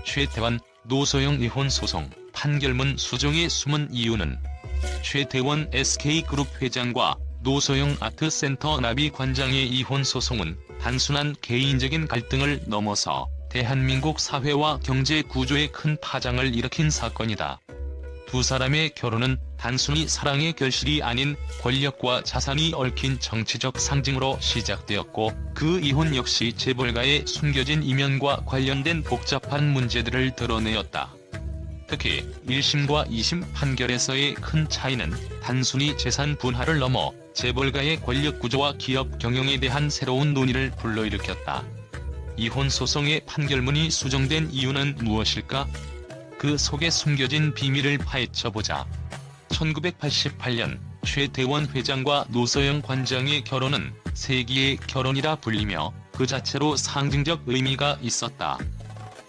최태원, 노소영 이혼 소송 판결문 수정의 숨은 이유는 최태원 SK그룹 회장과 노소영 아트센터 나비관장의 이혼 소송은 단순한 개인적인 갈등을 넘어서 대한민국 사회와 경제 구조에 큰 파장을 일으킨 사건이다. 두 사람의 결혼은 단순히 사랑의 결실이 아닌 권력과 자산이 얽힌 정치적 상징으로 시작되었고, 그 이혼 역시 재벌가의 숨겨진 이면과 관련된 복잡한 문제들을 드러내었다. 특히 1심과 2심 판결에서의 큰 차이는 단순히 재산 분할을 넘어 재벌가의 권력 구조와 기업 경영에 대한 새로운 논의를 불러일으켰다. 이혼 소송의 판결문이 수정된 이유는 무엇일까? 그 속에 숨겨진 비밀을 파헤쳐보자. 1988년 최태원 회장과 노소영 관장의 결혼은 세기의 결혼이라 불리며 그 자체로 상징적 의미가 있었다.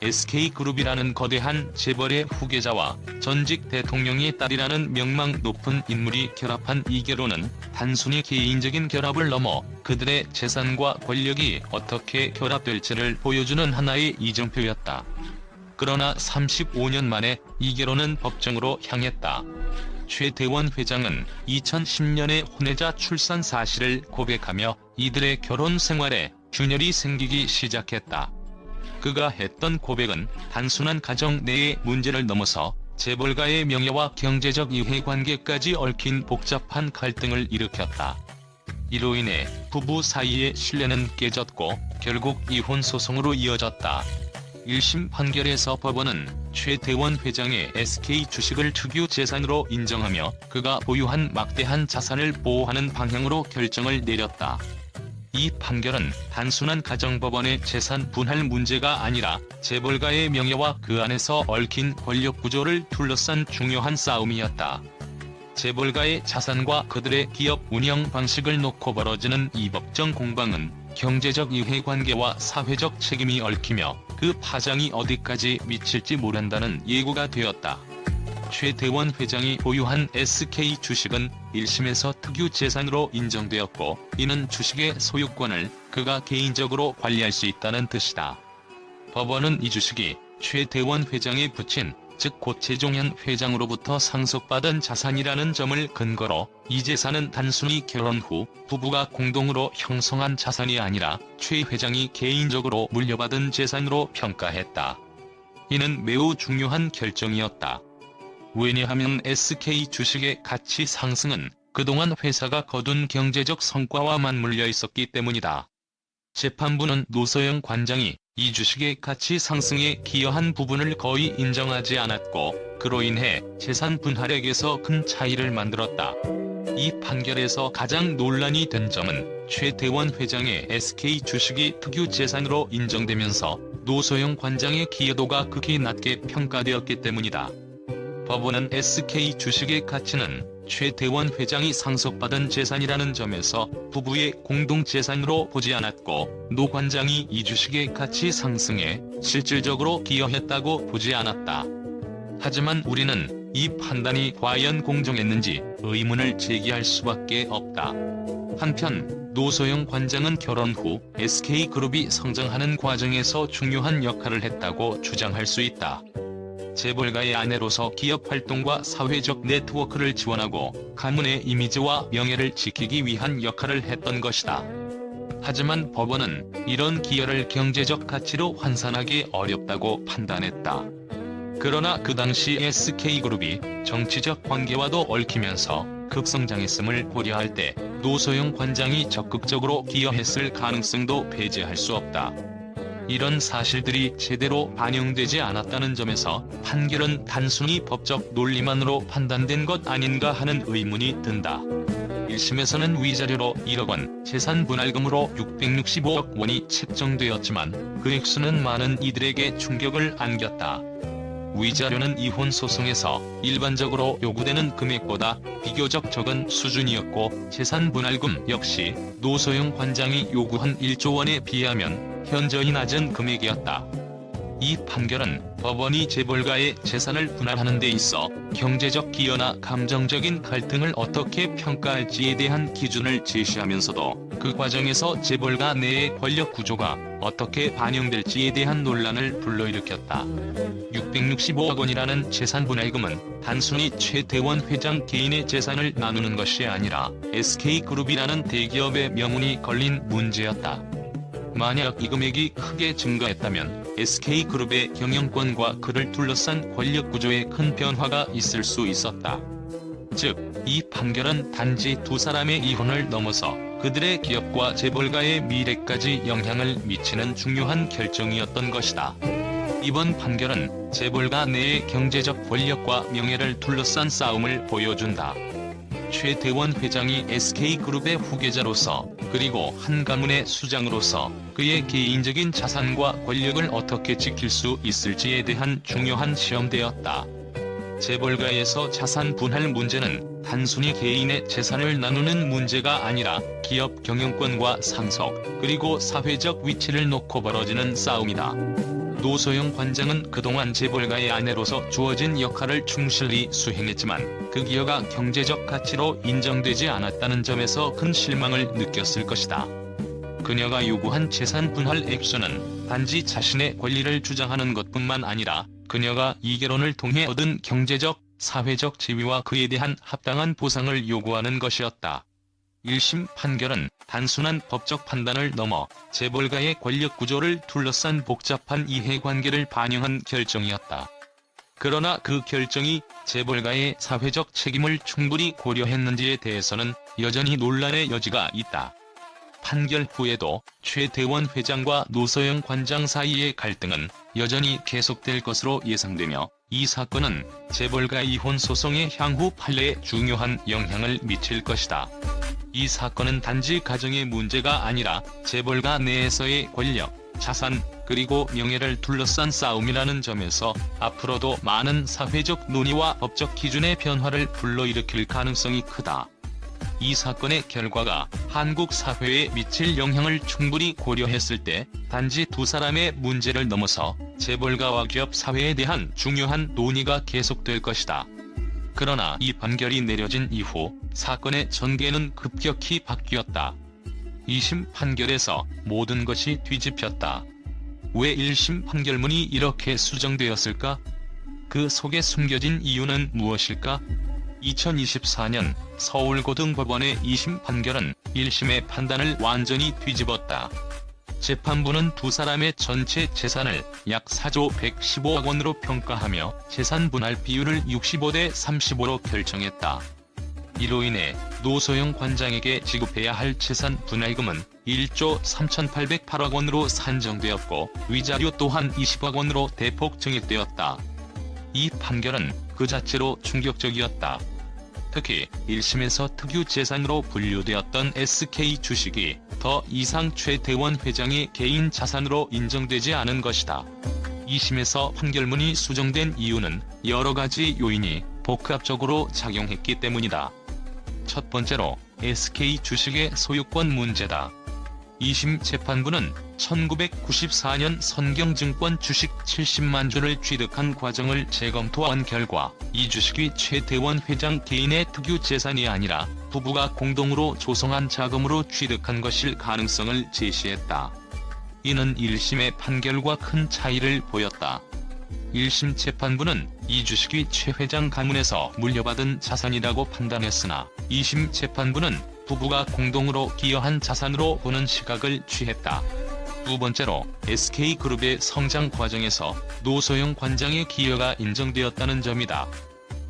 SK그룹이라는 거대한 재벌의 후계자와 전직 대통령의 딸이라는 명망 높은 인물이 결합한 이 결혼은 단순히 개인적인 결합을 넘어 그들의 재산과 권력이 어떻게 결합될지를 보여주는 하나의 이정표였다. 그러나 35년 만에 이 결혼은 법정으로 향했다. 최태원 회장은 2010년에 혼외자 출산 사실을 고백하며 이들의 결혼 생활에 균열이 생기기 시작했다. 그가 했던 고백은 단순한 가정 내의 문제를 넘어서 재벌가의 명예와 경제적 이해관계까지 얽힌 복잡한 갈등을 일으켰다. 이로 인해 부부 사이의 신뢰는 깨졌고 결국 이혼 소송으로 이어졌다. 1심 판결에서 법원은 최태원 회장의 SK 주식을 특유 재산으로 인정하며 그가 보유한 막대한 자산을 보호하는 방향으로 결정을 내렸다. 이 판결은 단순한 가정법원의 재산 분할 문제가 아니라 재벌가의 명예와 그 안에서 얽힌 권력 구조를 둘러싼 중요한 싸움이었다. 재벌가의 자산과 그들의 기업 운영 방식을 놓고 벌어지는 이 법정 공방은 경제적 이해관계와 사회적 책임이 얽히며 그 파장이 어디까지 미칠지 모른다는 예고가 되었다. 최태원 회장이 보유한 SK 주식은 1심에서 특유 재산으로 인정되었고, 이는 주식의 소유권을 그가 개인적으로 관리할 수 있다는 뜻이다. 법원은 이 주식이 최태원 회장의 부친, 즉 고 최종현 회장으로부터 상속받은 자산이라는 점을 근거로 이 재산은 단순히 결혼 후 부부가 공동으로 형성한 자산이 아니라 최 회장이 개인적으로 물려받은 재산으로 평가했다. 이는 매우 중요한 결정이었다. 왜냐하면 SK 주식의 가치 상승은 그동안 회사가 거둔 경제적 성과와 맞물려 있었기 때문이다. 재판부는 노소영 관장이 이 주식의 가치 상승에 기여한 부분을 거의 인정하지 않았고, 그로 인해 재산 분할액에서 큰 차이를 만들었다. 이 판결에서 가장 논란이 된 점은 최태원 회장의 SK 주식이 특유 재산으로 인정되면서 노소영 관장의 기여도가 극히 낮게 평가되었기 때문이다. 법원은 SK 주식의 가치는 최태원 회장이 상속받은 재산이라는 점에서 부부의 공동재산으로 보지 않았고, 노 관장이 이 주식의 가치 상승에 실질적으로 기여했다고 보지 않았다. 하지만 우리는 이 판단이 과연 공정했는지 의문을 제기할 수밖에 없다. 한편 노소영 관장은 결혼 후 SK그룹이 성장하는 과정에서 중요한 역할을 했다고 주장할 수 있다. 재벌가의 아내로서 기업 활동과 사회적 네트워크를 지원하고 가문의 이미지와 명예를 지키기 위한 역할을 했던 것이다. 하지만 법원은 이런 기여를 경제적 가치로 환산하기 어렵다고 판단했다. 그러나 그 당시 SK그룹이 정치적 관계와도 얽히면서 급성장했음을 고려할 때 노소영 관장이 적극적으로 기여했을 가능성도 배제할 수 없다. 이런 사실들이 제대로 반영되지 않았다는 점에서 판결은 단순히 법적 논리만으로 판단된 것 아닌가 하는 의문이 든다. 1심에서는 위자료로 1억 원, 재산 분할금으로 665억 원이 책정되었지만 그 액수는 많은 이들에게 충격을 안겼다. 위자료는 이혼 소송에서 일반적으로 요구되는 금액보다 비교적 적은 수준이었고, 재산 분할금 역시 노소영 관장이 요구한 1조 원에 비하면 현저히 낮은 금액이었다. 이 판결은 법원이 재벌가의 재산을 분할하는 데 있어 경제적 기여나 감정적인 갈등을 어떻게 평가할지에 대한 기준을 제시하면서도 그 과정에서 재벌가 내의 권력 구조가 어떻게 반영될지에 대한 논란을 불러일으켰다. 665억 원이라는 재산 분할금은 단순히 최태원 회장 개인의 재산을 나누는 것이 아니라 SK그룹이라는 대기업의 명운이 걸린 문제였다. 만약 이 금액이 크게 증가했다면 SK그룹의 경영권과 그를 둘러싼 권력구조에 큰 변화가 있을 수 있었다. 즉, 이 판결은 단지 두 사람의 이혼을 넘어서 그들의 기업과 재벌가의 미래까지 영향을 미치는 중요한 결정이었던 것이다. 이번 판결은 재벌가 내의 경제적 권력과 명예를 둘러싼 싸움을 보여준다. 최태원 회장이 SK그룹의 후계자로서 그리고 한 가문의 수장으로서 그의 개인적인 자산과 권력을 어떻게 지킬 수 있을지에 대한 중요한 시험대였다. 재벌가에서 자산 분할 문제는 단순히 개인의 재산을 나누는 문제가 아니라 기업 경영권과 상속, 그리고 사회적 위치를 놓고 벌어지는 싸움이다. 노소영 관장은 그동안 재벌가의 아내로서 주어진 역할을 충실히 수행했지만 그 기여가 경제적 가치로 인정되지 않았다는 점에서 큰 실망을 느꼈을 것이다. 그녀가 요구한 재산 분할 액수는 단지 자신의 권리를 주장하는 것뿐만 아니라 그녀가 이 결혼을 통해 얻은 경제적, 사회적 지위와 그에 대한 합당한 보상을 요구하는 것이었다. 1심 판결은 단순한 법적 판단을 넘어 재벌가의 권력 구조를 둘러싼 복잡한 이해관계를 반영한 결정이었다. 그러나 그 결정이 재벌가의 사회적 책임을 충분히 고려했는지에 대해서는 여전히 논란의 여지가 있다. 판결 후에도 최태원 회장과 노소영 관장 사이의 갈등은 여전히 계속될 것으로 예상되며 이 사건은 재벌가 이혼 소송의 향후 판례에 중요한 영향을 미칠 것이다. 이 사건은 단지 가정의 문제가 아니라 재벌가 내에서의 권력, 자산, 그리고 명예를 둘러싼 싸움이라는 점에서 앞으로도 많은 사회적 논의와 법적 기준의 변화를 불러일으킬 가능성이 크다. 이 사건의 결과가 한국 사회에 미칠 영향을 충분히 고려했을 때 단지 두 사람의 문제를 넘어서 재벌가와 기업 사회에 대한 중요한 논의가 계속될 것이다. 그러나 이 판결이 내려진 이후 사건의 전개는 급격히 바뀌었다. 2심 판결에서 모든 것이 뒤집혔다. 왜 1심 판결문이 이렇게 수정되었을까? 그 속에 숨겨진 이유는 무엇일까? 2024년 서울고등법원의 2심 판결은 1심의 판단을 완전히 뒤집었다. 재판부는 두 사람의 전체 재산을 약 4조 115억 원으로 평가하며 재산 분할 비율을 65대 35로 결정했다. 이로 인해 노소영 관장에게 지급해야 할 재산 분할금은 1조 3,808억 원으로 산정되었고 위자료 또한 20억 원으로 대폭 증액되었다. 이 판결은 그 자체로 충격적이었다. 특히 1심에서 특유 재산으로 분류되었던 SK 주식이 더 이상 최태원 회장의 개인 자산으로 인정되지 않은 것이다. 2심에서 판결문이 수정된 이유는 여러 가지 요인이 복합적으로 작용했기 때문이다. 첫 번째로 SK 주식의 소유권 문제다. 2심 재판부는 1994년 선경증권 주식 70만 주를 취득한 과정을 재검토한 결과 이 주식이 최태원 회장 개인의 특유 재산이 아니라 부부가 공동으로 조성한 자금으로 취득한 것일 가능성을 제시했다. 이는 1심의 판결과 큰 차이를 보였다. 1심 재판부는 이 주식이 최 회장 가문에서 물려받은 자산이라고 판단했으나 2심 재판부는 부부가 공동으로 기여한 자산으로 보는 시각을 취했다. 두 번째로 SK그룹의 성장 과정에서 노소영 관장의 기여가 인정되었다는 점이다.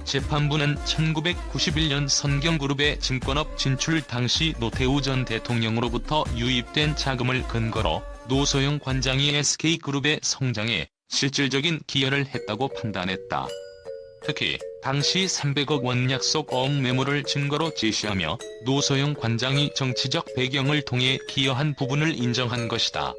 재판부는 1991년 선경그룹의 증권업 진출 당시 노태우 전 대통령으로부터 유입된 자금을 근거로 노소영 관장이 SK그룹의 성장에 실질적인 기여를 했다고 판단했다. 특히 당시 300억 원 약속 어음 메모를 증거로 제시하며 노소영 관장이 정치적 배경을 통해 기여한 부분을 인정한 것이다.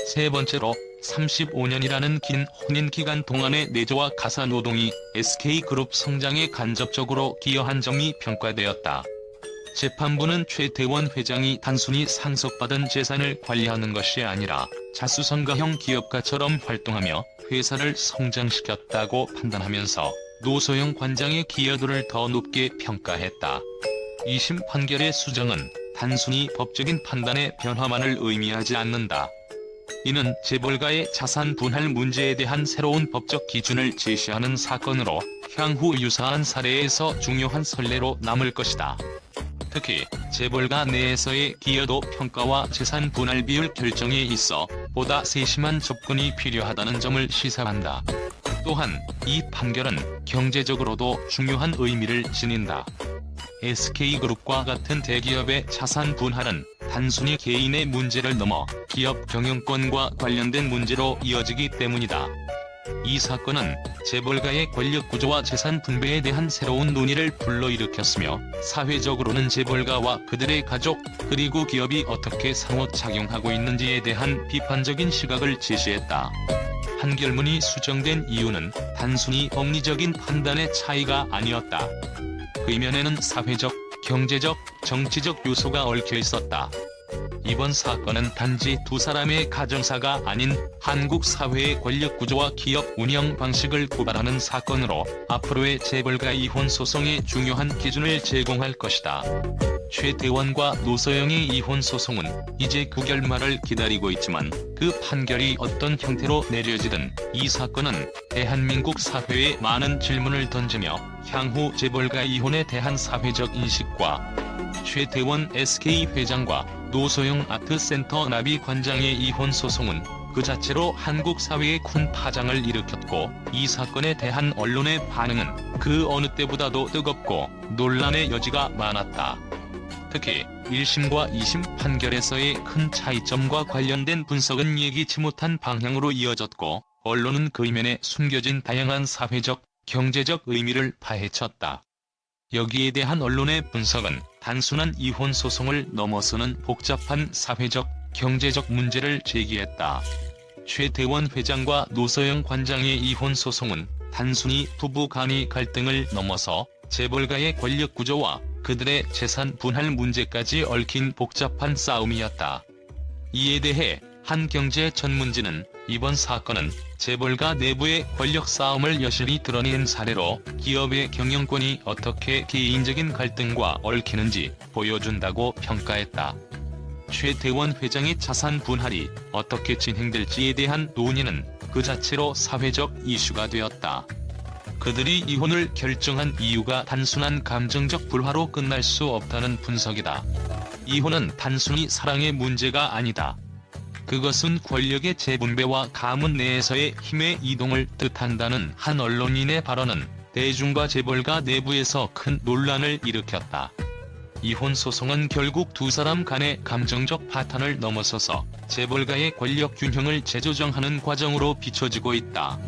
세 번째로 35년이라는 긴 혼인기간 동안의 내조와 가사노동이 SK그룹 성장에 간접적으로 기여한 점이 평가되었다. 재판부는 최태원 회장이 단순히 상속받은 재산을 관리하는 것이 아니라 자수성가형 기업가처럼 활동하며 회사를 성장시켰다고 판단하면서 노소영 관장의 기여도를 더 높게 평가했다. 2심 판결의 수정은 단순히 법적인 판단의 변화만을 의미하지 않는다. 이는 재벌가의 자산 분할 문제에 대한 새로운 법적 기준을 제시하는 사건으로 향후 유사한 사례에서 중요한 선례로 남을 것이다. 특히 재벌가 내에서의 기여도 평가와 재산 분할 비율 결정에 있어 보다 세심한 접근이 필요하다는 점을 시사한다. 또한 이 판결은 경제적으로도 중요한 의미를 지닌다. SK그룹과 같은 대기업의 자산 분할은 단순히 개인의 문제를 넘어 기업 경영권과 관련된 문제로 이어지기 때문이다. 이 사건은 재벌가의 권력 구조와 재산 분배에 대한 새로운 논의를 불러일으켰으며 사회적으로는 재벌가와 그들의 가족, 그리고 기업이 어떻게 상호작용하고 있는지에 대한 비판적인 시각을 제시했다. 판결문이 수정된 이유는 단순히 법리적인 판단의 차이가 아니었다. 그 이면에는 사회적, 경제적, 정치적 요소가 얽혀 있었다. 이번 사건은 단지 두 사람의 가정사가 아닌 한국 사회의 권력 구조와 기업 운영 방식을 고발하는 사건으로 앞으로의 재벌가 이혼 소송의 중요한 기준을 제공할 것이다. 최태원과 노소영의 이혼 소송은 이제 구결말을 기다리고 있지만 그 판결이 어떤 형태로 내려지든 이 사건은 대한민국 사회에 많은 질문을 던지며 향후 재벌가 이혼에 대한 사회적 인식과 최태원 SK 회장과 노소영 아트센터 나비 관장의 이혼 소송은 그 자체로 한국 사회에 큰 파장을 일으켰고 이 사건에 대한 언론의 반응은 그 어느 때보다도 뜨겁고 논란의 여지가 많았다. 특히 1심과 2심 판결에서의 큰 차이점과 관련된 분석은 예기치 못한 방향으로 이어졌고 언론은 그 이면에 숨겨진 다양한 사회적, 경제적 의미를 파헤쳤다. 여기에 대한 언론의 분석은 단순한 이혼 소송을 넘어서는 복잡한 사회적, 경제적 문제를 제기했다. 최태원 회장과 노소영 관장의 이혼 소송은 단순히 부부 간의 갈등을 넘어서 재벌가의 권력 구조와 그들의 재산 분할 문제까지 얽힌 복잡한 싸움이었다. 이에 대해 한 경제 전문지는 이번 사건은 재벌가 내부의 권력 싸움을 여실히 드러낸 사례로 기업의 경영권이 어떻게 개인적인 갈등과 얽히는지 보여준다고 평가했다. 최태원 회장의 자산 분할이 어떻게 진행될지에 대한 논의는 그 자체로 사회적 이슈가 되었다. 그들이 이혼을 결정한 이유가 단순한 감정적 불화로 끝날 수 없다는 분석이다. 이혼은 단순히 사랑의 문제가 아니다. 그것은 권력의 재분배와 가문 내에서의 힘의 이동을 뜻한다는 한 언론인의 발언은 대중과 재벌가 내부에서 큰 논란을 일으켰다. 이혼 소송은 결국 두 사람 간의 감정적 파탄을 넘어서서 재벌가의 권력 균형을 재조정하는 과정으로 비춰지고 있다.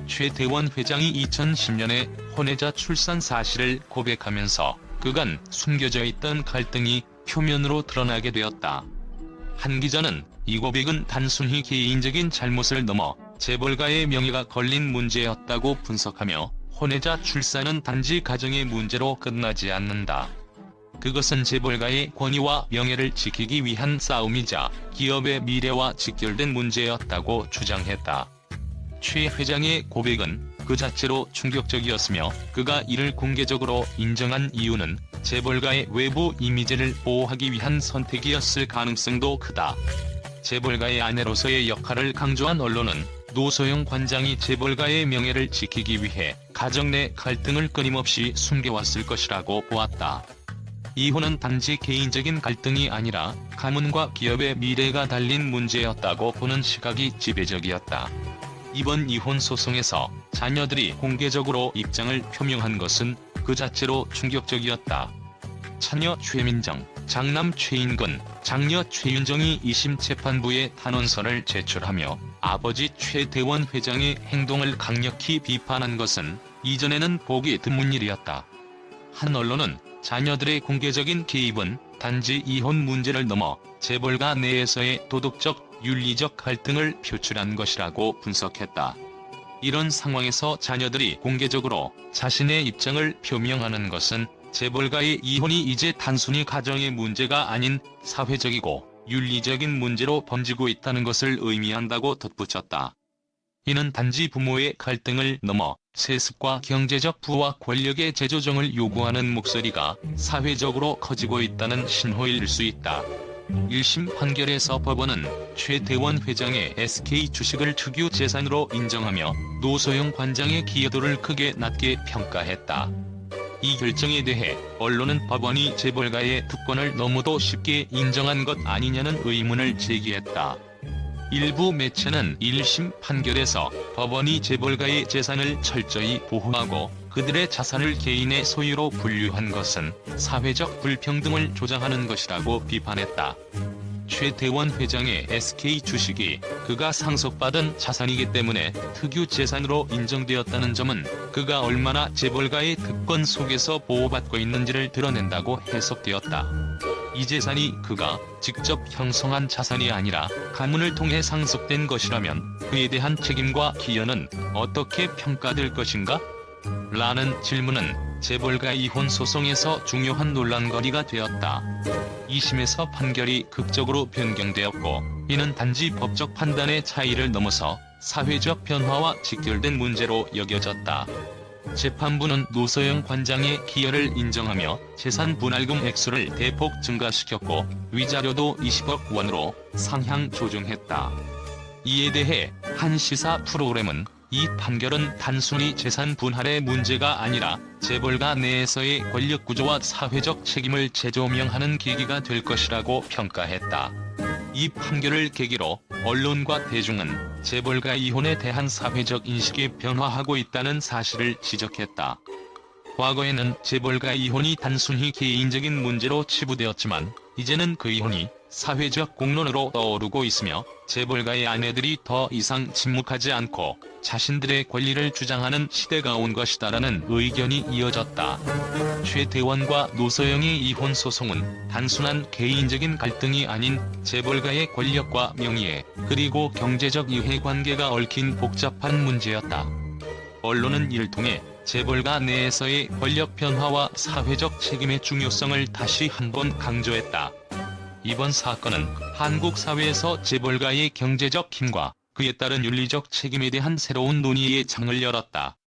최태원 회장이 2010년에 혼외자 출산 사실을 고백하면서 그간 숨겨져 있던 갈등이 표면으로 드러나게 되었다. 한 기자는 이 고백은 단순히 개인적인 잘못을 넘어 재벌가의 명예가 걸린 문제였다고 분석하며 혼외자 출산은 단지 가정의 문제로 끝나지 않는다. 그것은 재벌가의 권위와 명예를 지키기 위한 싸움이자 기업의 미래와 직결된 문제였다고 주장했다. 최 회장의 고백은 그 자체로 충격적이었으며 그가 이를 공개적으로 인정한 이유는 재벌가의 외부 이미지를 보호하기 위한 선택이었을 가능성도 크다. 재벌가의 아내로서의 역할을 강조한 언론은 노소영 관장이 재벌가의 명예를 지키기 위해 가정 내 갈등을 끊임없이 숨겨왔을 것이라고 보았다. 이혼은 단지 개인적인 갈등이 아니라 가문과 기업의 미래가 달린 문제였다고 보는 시각이 지배적이었다. 이번 이혼 소송에서 자녀들이 공개적으로 입장을 표명한 것은 그 자체로 충격적이었다. 차녀 최민정, 장남 최인근, 장녀 최윤정이 2심 재판부에 탄원서를 제출하며 아버지 최태원 회장의 행동을 강력히 비판한 것은 이전에는 보기 드문 일이었다. 한 언론은 자녀들의 공개적인 개입은 단지 이혼 문제를 넘어 재벌가 내에서의 도덕적, 윤리적 갈등을 표출한 것이라고 분석했다. 이런 상황에서 자녀들이 공개적으로 자신의 입장을 표명하는 것은 재벌가의 이혼이 이제 단순히 가정의 문제가 아닌 사회적이고 윤리적인 문제로 번지고 있다는 것을 의미한다고 덧붙였다. 이는 단지 부모의 갈등을 넘어 세습과 경제적 부와 권력의 재조정을 요구하는 목소리가 사회적으로 커지고 있다는 신호일 수 있다. 1심 판결에서 법원은 최태원 회장의 SK 주식을 특유 재산으로 인정하며 노소영 관장의 기여도를 크게 낮게 평가했다. 이 결정에 대해 언론은 법원이 재벌가의 특권을 너무도 쉽게 인정한 것 아니냐는 의문을 제기했다. 일부 매체는 1심 판결에서 법원이 재벌가의 재산을 철저히 보호하고 그들의 자산을 개인의 소유로 분류한 것은 사회적 불평등을 조장하는 것이라고 비판했다. 최태원 회장의 SK 주식이 그가 상속받은 자산이기 때문에 특유 재산으로 인정되었다는 점은 그가 얼마나 재벌가의 특권 속에서 보호받고 있는지를 드러낸다고 해석되었다. 이 재산이 그가 직접 형성한 자산이 아니라 가문을 통해 상속된 것이라면 그에 대한 책임과 기여는 어떻게 평가될 것인가? 라는 질문은 재벌가 이혼 소송에서 중요한 논란거리가 되었다. 2심에서 판결이 극적으로 변경되었고 이는 단지 법적 판단의 차이를 넘어서 사회적 변화와 직결된 문제로 여겨졌다. 재판부는 노소영 관장의 기여를 인정하며 재산 분할금 액수를 대폭 증가시켰고 위자료도 20억 원으로 상향 조정했다. 이에 대해 한 시사 프로그램은 이 판결은 단순히 재산 분할의 문제가 아니라 재벌가 내에서의 권력 구조와 사회적 책임을 재조명하는 계기가 될 것이라고 평가했다. 이 판결을 계기로 언론과 대중은 재벌가 이혼에 대한 사회적 인식이 변화하고 있다는 사실을 지적했다. 과거에는 재벌가 이혼이 단순히 개인적인 문제로 치부되었지만 이제는 그 이혼이 사회적 공론으로 떠오르고 있으며 재벌가의 아내들이 더 이상 침묵하지 않고 자신들의 권리를 주장하는 시대가 온 것이다라는 의견이 이어졌다. 최태원과 노소영의 이혼 소송은 단순한 개인적인 갈등이 아닌 재벌가의 권력과 명예, 그리고 경제적 이해관계가 얽힌 복잡한 문제였다. 언론은 이를 통해 재벌가 내에서의 권력 변화와 사회적 책임의 중요성을 다시 한번 강조했다. 이번 사건은 한국 사회에서 재벌가의 경제적 힘과 그에 따른 윤리적 책임에 대한 새로운 논의의 장을 열었다.